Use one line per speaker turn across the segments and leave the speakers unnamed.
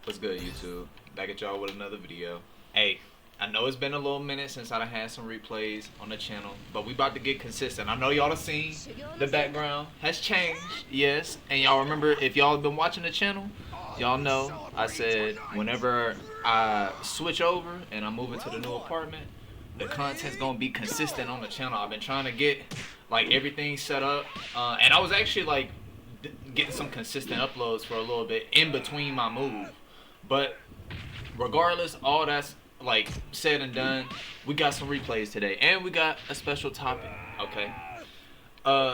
What's good, YouTube? Back at y'all with another video. Hey, I know it's been a little minute since I had some replays on the channel, but we about to get consistent. I know y'all have seen the background has changed, yes. And y'all remember, if y'all have been watching the channel, y'all know I said whenever I switch over and I move into the new apartment, the content's gonna be consistent on the channel. I've been trying to get like everything set up, and I was actually like getting some consistent uploads for a little bit in between my move. But regardless, all that's like said and done, we got some replays today, and we got a special topic. Okay,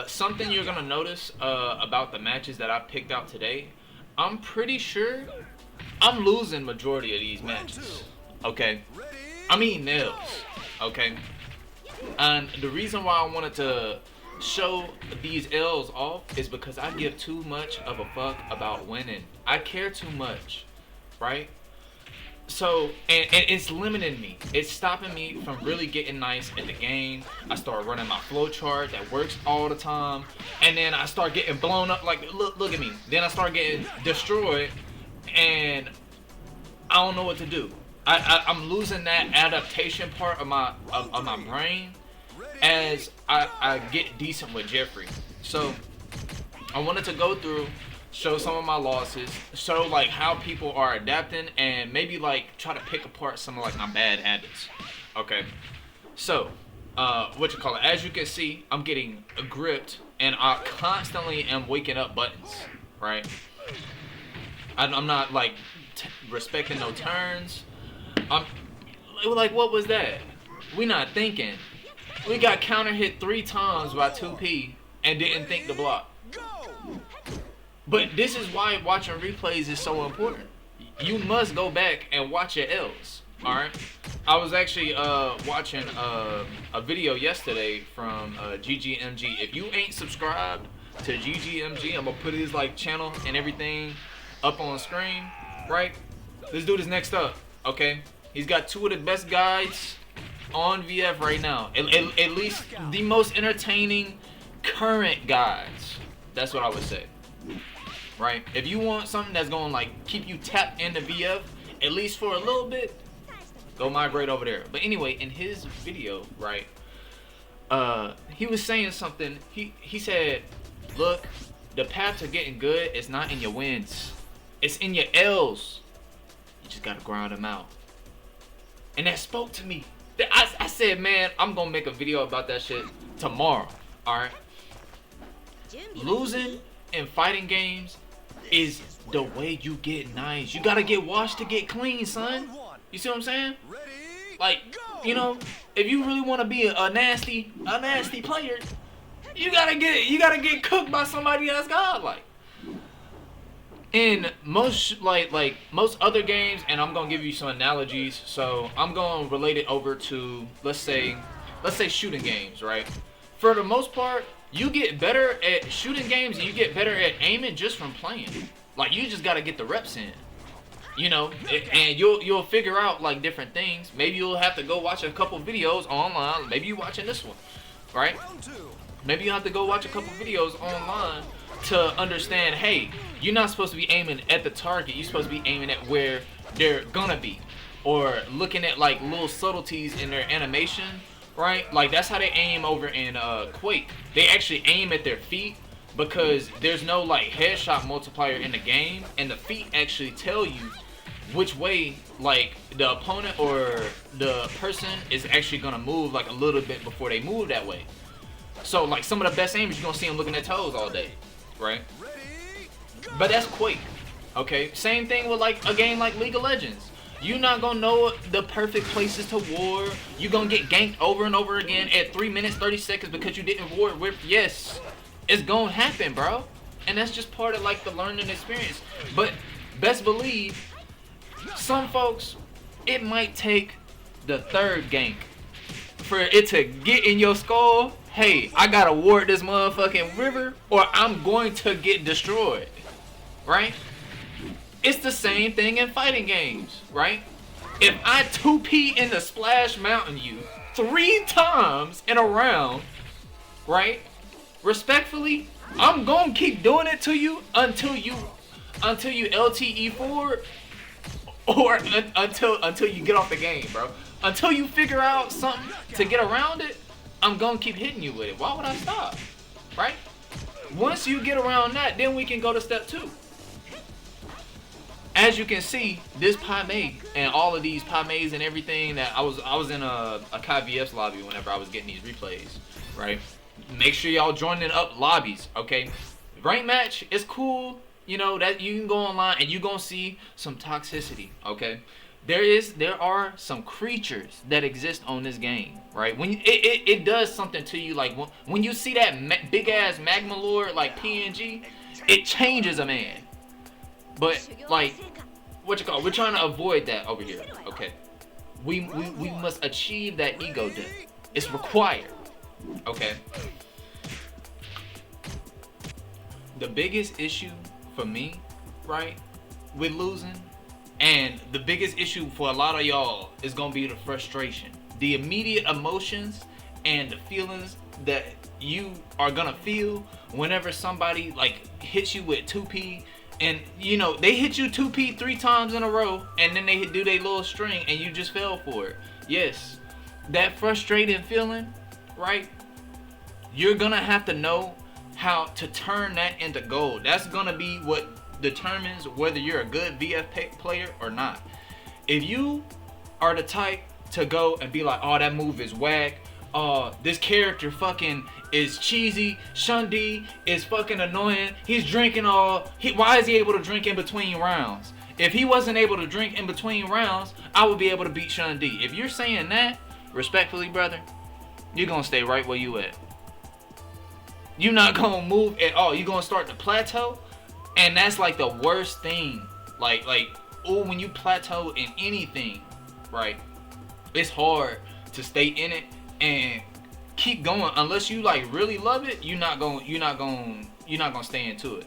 something you're gonna notice about the matches that I picked out today, I'm pretty sure I'm losing majority of these matches. Okay, I mean nails. Okay, and the reason why I wanted to show these L's off is because I give too much of a fuck about winning. I care too much, right? So, and it's limiting me. It's stopping me from really getting nice in the game. I start running my flow chart that works all the time, and then I start getting blown up. Like, look at me. Then I start getting destroyed, and I don't know what to do. I'm losing that adaptation part of my brain as I get decent with Jeffrey. So I wanted to go through, show some of my losses, show like how people are adapting, and maybe like try to pick apart some of like my bad habits. Okay, so as you can see, I'm getting gripped, and I constantly am waking up buttons, right? I'm not like respecting no turns. I'm like, what was that? We not thinking. We got counter hit 3 times by 2P and didn't think to block. But this is why watching replays is so important. You must go back and watch your L's. Alright? I was actually watching a video yesterday from GGMG. If you ain't subscribed to GGMG, I'm gonna put his like channel and everything up on screen. Right? This dude is next up. Okay? He's got 2 of the best guides on VF right now. At least the most entertaining current guides. That's what I would say. Right? If you want something that's gonna like keep you tapped into VF, at least for a little bit, go migrate over there. But anyway, in his video, right, he was saying something. He said, look, the path to getting good is not in your wins. It's in your L's. You just gotta grind them out. And that spoke to me. I said, man, I'm gonna make a video about that shit tomorrow. Alright? Losing in fighting games is the way you get nice. You gotta get washed to get clean, son. You see what I'm saying? Like, you know, if you really wanna be a nasty player, you gotta get cooked by somebody that's godlike. In most most other games, and I'm gonna give you some analogies, so I'm gonna relate it over to let's say shooting games, right? For the most part, you get better at shooting games and you get better at aiming just from playing. Like, you just gotta get the reps in, you know, and you'll figure out like different things. Maybe you'll have to go watch a couple videos online. Maybe you're watching this one, right? Maybe you have to go watch a couple videos online to understand, hey, you're not supposed to be aiming at the target. You're supposed to be aiming at where they're gonna be, or looking at like little subtleties in their animation, right? Like, that's how they aim over in Quake. They actually aim at their feet because there's no like headshot multiplier in the game, and the feet actually tell you which way like the opponent or the person is actually gonna move, like a little bit before they move that way. So like some of the best aimers, you're gonna see them looking at toes all day, right? But that's Quake. Okay, same thing with like a game like League of Legends. You're not gonna know the perfect places to ward. You're gonna get ganked over and over again at 3 minutes 30 seconds because you didn't ward whip. Yes, it's gonna happen, bro, and that's just part of like the learning experience. But best believe, some folks, it might take the 3rd gank for it to get in your skull. Hey, I gotta ward this motherfucking river or I'm going to get destroyed, right? It's the same thing in fighting games, right? If I 2P in the Splash Mountain you 3 times in a round, right? Respectfully, I'm gonna keep doing it to you until you LTE forward or until you get off the game, bro. Until you figure out something to get around it, I'm gonna keep hitting you with it. Why would I stop? Right? Once you get around that, then we can go to step 2. As you can see, this Pame and all of these Pames and everything that I was in a KVS lobby whenever I was getting these replays, right? Make sure y'all joining up lobbies, okay? Rank match is cool, you know, that you can go online and you gonna see some toxicity, okay? There are some creatures that exist on this game, right? When it does something to you, like when you see that big ass magma lord like PNG, it changes a man. But like, what you call? We're trying to avoid that over here, okay? We must achieve that ego death. It's required, okay? The biggest issue for me, right, with losing, and the biggest issue for a lot of y'all is gonna be the frustration, the immediate emotions and the feelings that you are gonna feel whenever somebody like hits you with 2P, and you know they hit you 2P 3 times in a row, and then they do their little string and you just fell for it. Yes, that frustrating feeling, right? You're gonna have to know how to turn that into gold. That's gonna be what determines whether you're a good VF player or not. If you are the type to go and be like, oh, that move is whack, this character fucking is cheesy, Shundi is fucking annoying, he's drinking why is he able to drink in between rounds? If he wasn't able to drink in between rounds, I would be able to beat Shundi. If you're saying that, respectfully, brother, you're gonna stay right where you at. You're not gonna move at all. You're gonna start to plateau, and that's like the worst thing. Like, oh, when you plateau in anything, right? It's hard to stay in it and keep going unless you like really love it. You're not gonna stay into it.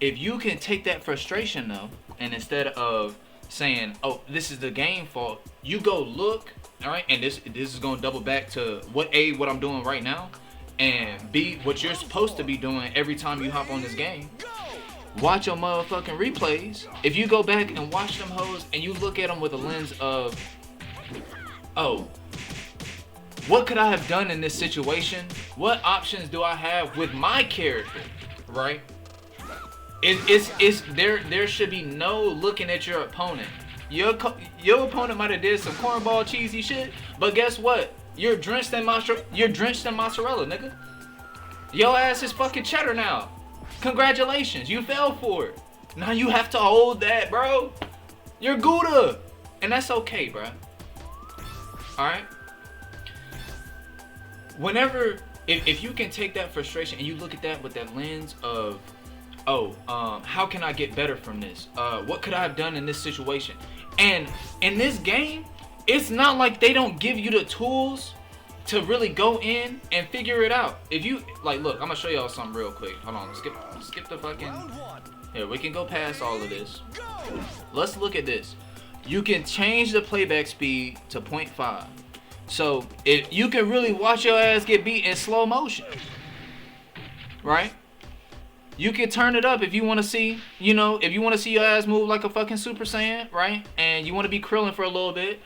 If you can take that frustration though, and instead of saying, oh, this is the game fault, you go look, all right, and this is gonna double back to what I'm doing right now, and B, what you're supposed to be doing every time you hop on this game. Watch your motherfucking replays. If you go back and watch them hoes and you look at them with a lens of, oh, what could I have done in this situation? What options do I have with my character, right? There should be no looking at your opponent. Your opponent might have did some cornball cheesy shit, but guess what? You're drenched in mozzarella, nigga. Your ass is fucking cheddar now. Congratulations, you fell for it. Now you have to hold that, bro. You're Gouda, and that's okay, bro. All right. Whenever, if you can take that frustration and you look at that with that lens of, oh, how can I get better from this? What could I have done in this situation? And in this game, it's not like they don't give you the tools to really go in and figure it out. If you like, look, I'm gonna show y'all something real quick. Hold on, skip the fucking. Here, we can go past all of this. Let's look at this. You can change the playback speed to 0.5. So if you can really watch your ass get beat in slow motion, right? You can turn it up if you want to see, you know, if you want to see your ass move like a fucking Super Saiyan, right? And you want to be Krillin for a little bit.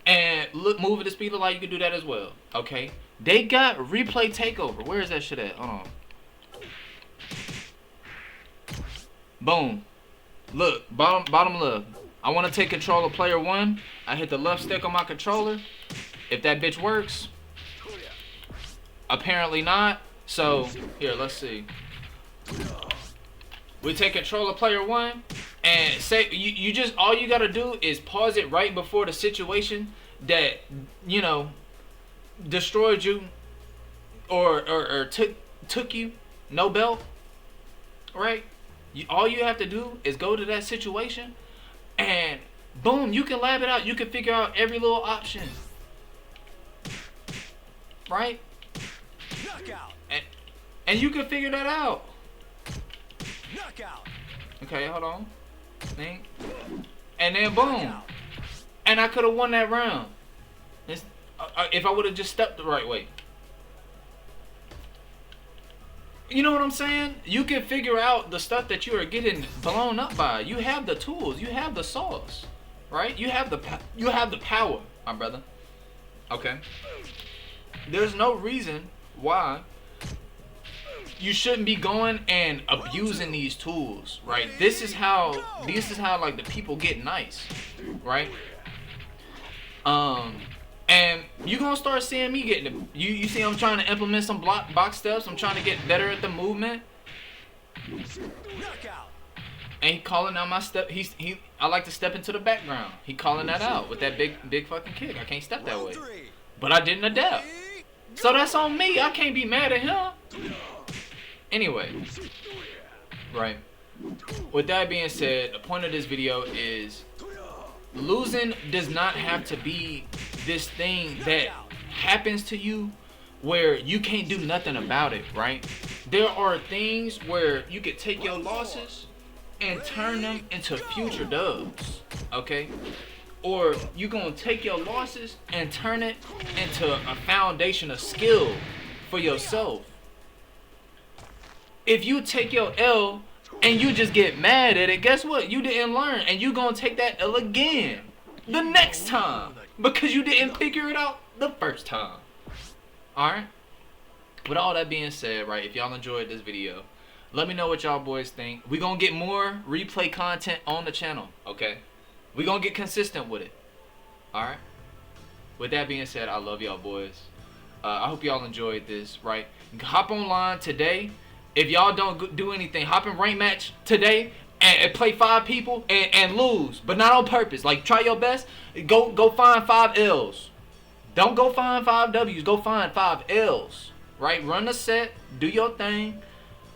And move at the speed of light, you can do that as well. Okay. They got replay takeover. Where is that shit at? Hold on. Boom. Look, bottom left. I want to take control of player 1. I hit the left stick on my controller. If that bitch works. Apparently not. So, here, let's see. We take control of player 1. And say you just, all you gotta do is pause it right before the situation that, you know, destroyed you or took you, no belt, right? All you have to do is go to that situation and boom, you can lab it out. You can figure out every little option, right? And you can figure that out. Okay, hold on. And then boom, and I could have won that round if I would have just stepped the right way. You know what I'm saying? You can figure out the stuff that you are getting blown up by. You have the tools, you have the sauce. right? You have the power, my brother. Okay. There's no reason why you shouldn't be going and abusing these tools, right? This is how like the people get nice, right? And you gonna start seeing me getting you see I'm trying to implement some box steps. I'm trying to get better at the movement. And he calling out my step. I like to step into the background. He calling that out with that big fucking kick. I can't step that way. But I didn't adapt. So that's on me. I can't be mad at him. Anyway, right. With that being said, the point of this video is losing does not have to be this thing that happens to you where you can't do nothing about it, right? There are things where you could take your losses and turn them into future dubs, okay? Or you gonna take your losses and turn it into a foundation of skill for yourself. If you take your L and you just get mad at it, guess what? You didn't learn, and you gonna take that L again the next time because you didn't figure it out the first time. Alright? With all that being said, right, if y'all enjoyed this video, let me know what y'all boys think. We gonna get more replay content on the channel, okay? We gonna get consistent with it. Alright? With that being said, I love y'all boys. I hope y'all enjoyed this, right? Hop online today. If y'all don't do anything, hop in rank match today and play 5 people and lose, but not on purpose. Like, try your best. Go find 5 L's. Don't go find 5 W's. Go find 5 L's. Right? Run the set. Do your thing.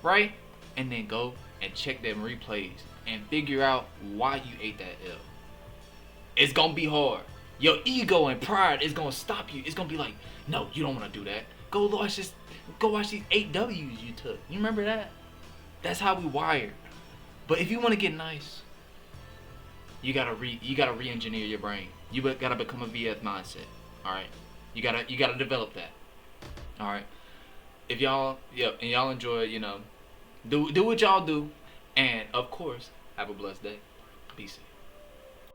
Right? And then go and check them replays and figure out why you ate that L. It's gonna be hard. Your ego and pride is gonna stop you. It's gonna be like, no, you don't wanna do that. Go watch this. Go watch these 8 W's you took. You remember that? That's how we wired. But if you want to get nice, you gotta re-engineer your brain. You gotta become a VF mindset. All right. You gotta develop that. All right. If y'all and y'all enjoy, you know, do what y'all do, and of course, have a blessed day. Be safe.